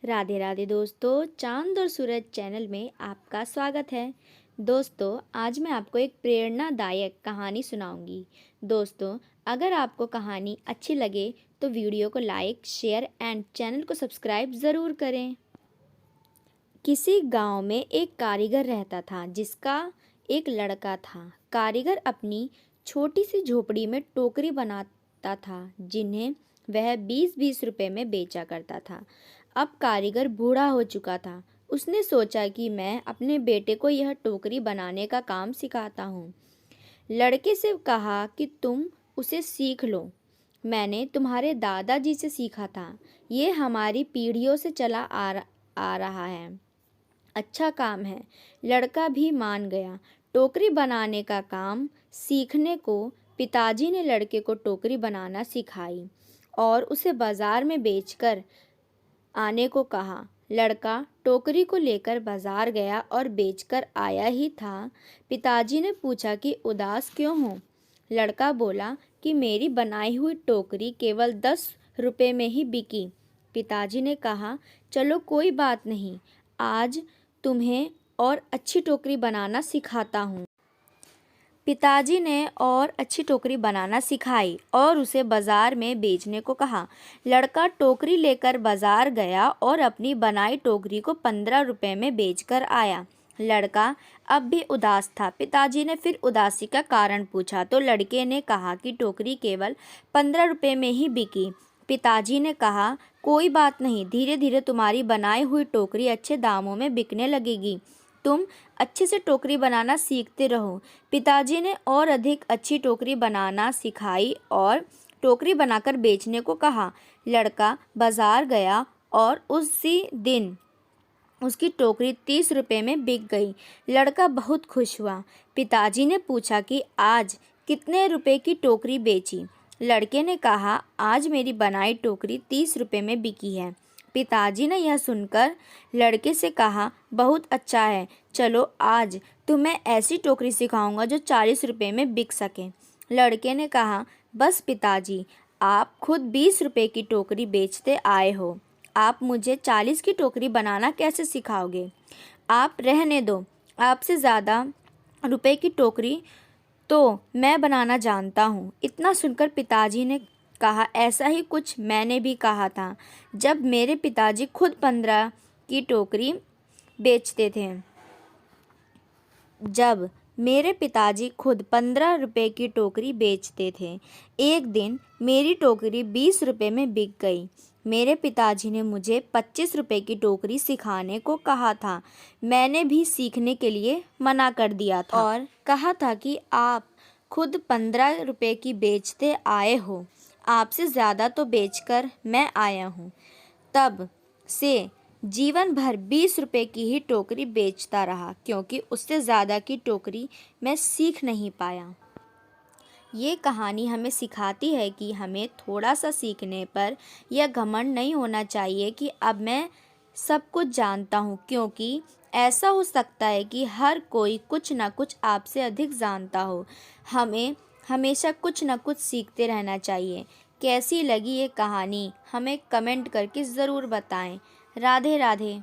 राधे राधे दोस्तों, चांद और सूरज चैनल में आपका स्वागत है। दोस्तों, आज मैं आपको एक प्रेरणादायक कहानी सुनाऊंगी। दोस्तों, अगर आपको कहानी अच्छी लगे तो वीडियो को लाइक, शेयर एंड चैनल को सब्सक्राइब ज़रूर करें। किसी गांव में एक कारीगर रहता था जिसका एक लड़का था। कारीगर अपनी छोटी सी झोपड़ी में टोकरी बनाता था जिन्हें वह 20-20 रुपए में बेचा करता था। अब कारीगर बूढ़ा हो चुका था। उसने सोचा कि मैं अपने बेटे को यह टोकरी बनाने का काम सिखाता हूँ। लड़के से कहा कि तुम उसे सीख लो। मैंने तुम्हारे दादाजी से सीखा था। ये हमारी पीढ़ियों से चला आ रहा है। अच्छा काम है। लड़का भी मान गया। टोकरी बनाने का काम सीखने को पिताजी ने लड़के को टोकरी बनाना सिखाई और उसे बाजार में बेचकर आने को कहा। लड़का टोकरी को लेकर बाजार गया और बेचकर आया ही था। पिताजी ने पूछा कि उदास क्यों हो। लड़का बोला कि मेरी बनाई हुई टोकरी केवल 10 रुपए में ही बिकी। पिताजी ने कहा, चलो कोई बात नहीं, आज तुम्हें और अच्छी टोकरी बनाना सिखाता हूँ। पिताजी ने और अच्छी टोकरी बनाना सिखाई और उसे बाजार में बेचने को कहा। लड़का टोकरी लेकर बाजार गया और अपनी बनाई टोकरी को 15 रुपए में बेचकर आया। लड़का अब भी उदास था। पिताजी ने फिर उदासी का कारण पूछा तो लड़के ने कहा कि टोकरी केवल 15 रुपए में ही बिकी। पिताजी ने कहा, कोई बात नहीं, धीरे धीरे तुम्हारी बनाई हुई टोकरी अच्छे दामों में बिकने लगेगी। तुम अच्छे से टोकरी बनाना सीखते रहो। पिताजी ने और अधिक अच्छी टोकरी बनाना सिखाई और टोकरी बनाकर बेचने को कहा। लड़का बाजार गया और उसी दिन उसकी टोकरी 30 रुपए में बिक गई। लड़का बहुत खुश हुआ। पिताजी ने पूछा कि आज कितने रुपए की टोकरी बेची। लड़के ने कहा, आज मेरी बनाई टोकरी 30 रुपए में बिकी है। पिताजी ने यह सुनकर लड़के से कहा, बहुत अच्छा है, चलो आज तुम्हें ऐसी टोकरी सिखाऊंगा जो 40 रुपए में बिक सके। लड़के ने कहा, बस पिताजी, आप खुद 20 रुपए की टोकरी बेचते आए हो, आप मुझे 40 की टोकरी बनाना कैसे सिखाओगे? आप रहने दो, आपसे ज़्यादा रुपए की टोकरी तो मैं बनाना जानता हूँ। इतना सुनकर पिताजी ने कहा, ऐसा ही कुछ मैंने भी कहा था जब मेरे पिताजी खुद 15 की टोकरी बेचते थे। जब मेरे पिताजी खुद 15 रुपए की टोकरी बेचते थे। एक दिन मेरी टोकरी 20 रुपए में बिक गई। मेरे पिताजी ने मुझे 25 रुपए की टोकरी सिखाने को कहा था। मैंने भी सीखने के लिए मना कर दिया था और कहा था कि आप खुद 15 रुपए की बेचते आए हो, आपसे ज़्यादा तो बेचकर मैं आया हूँ। तब से जीवन भर 20 रुपए की ही टोकरी बेचता रहा क्योंकि उससे ज़्यादा की टोकरी मैं सीख नहीं पाया। ये कहानी हमें सिखाती है कि हमें थोड़ा सा सीखने पर यह घमंड नहीं होना चाहिए कि अब मैं सब कुछ जानता हूँ, क्योंकि ऐसा हो सकता है कि हर कोई कुछ ना कुछ आपसे अधिक जानता हो। हमें हमेशा कुछ ना कुछ सीखते रहना चाहिए। कैसी लगी ये कहानी हमें कमेंट करके ज़रूर बताएं। राधे राधे।